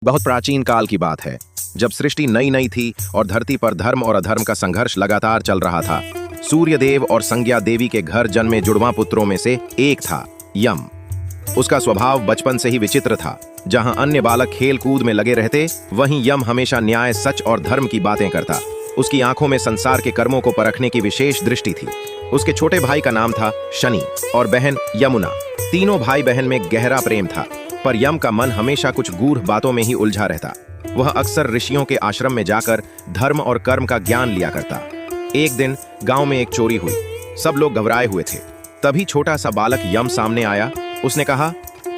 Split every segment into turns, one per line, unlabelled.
बहुत प्राचीन काल की बात है, जब सृष्टि नई नई थी और धरती पर धर्म और अधर्म का संघर्ष लगातार चल रहा था। सूर्य देव और संज्ञा देवी के घर जन्मे जुड़वा पुत्रों में से एक था यम। उसका स्वभाव बचपन से ही विचित्र था। जहां अन्य बालक खेल कूद में लगे रहते, वहीं यम हमेशा न्याय, सच और धर्म की बातें करता। उसकी आंखों में संसार के कर्मों को परखने की विशेष दृष्टि थी। उसके छोटे भाई का नाम था शनि और बहन यमुना। तीनों भाई बहन में गहरा प्रेम था, पर यम का मन हमेशा कुछ गूढ़ बातों में ही उलझा रहता। वह अक्सर ऋषियों के आश्रम में जाकर धर्म और कर्म का ज्ञान लिया करता। एक दिन गांव में एक चोरी हुई। सब लोग घबराए हुए थे। तभी छोटा सा बालक यम सामने आया। उसने कहा,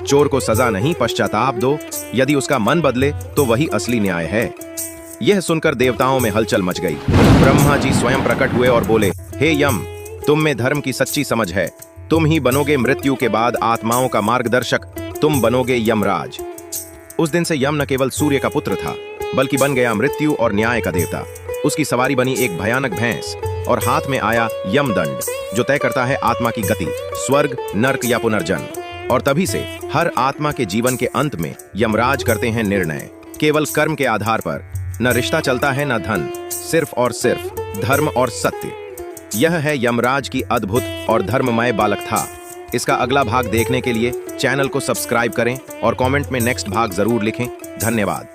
चोर को सजा नहीं, पश्चाताप दो। यदि उसका मन बदले तो वही असली न्याय है। यह सुनकर देवताओं में हलचल मच गई। ब्रह्मा जी स्वयं प्रकट हुए और बोले, हे यम, तुम में धर्म की सच्ची समझ है। तुम ही बनोगे मृत्यु के बाद आत्माओं का मार्गदर्शक। तुम बनोगे यमराज। उस दिन से यम न केवल सूर्य का पुत्र था, बल्कि बन गया मृत्यु और न्याय का देवता। उसकी सवारी बनी एक भयानक भैंस और हाथ में आया यमदंड, जो तय करता है आत्मा की गति, स्वर्ग, नर्क या पुनर्जन्म। और तभी से हर आत्मा के जीवन के अंत में यमराज करते हैं निर्णय, केवल कर्म के आधार पर। न रिश्ता चलता है न धन, सिर्फ और सिर्फ धर्म और सत्य। यह है यमराज की अद्भुत और धर्ममय बालक था। इसका अगला भाग देखने के लिए चैनल को सब्सक्राइब करें और कमेंट में नेक्स्ट भाग जरूर लिखें। धन्यवाद।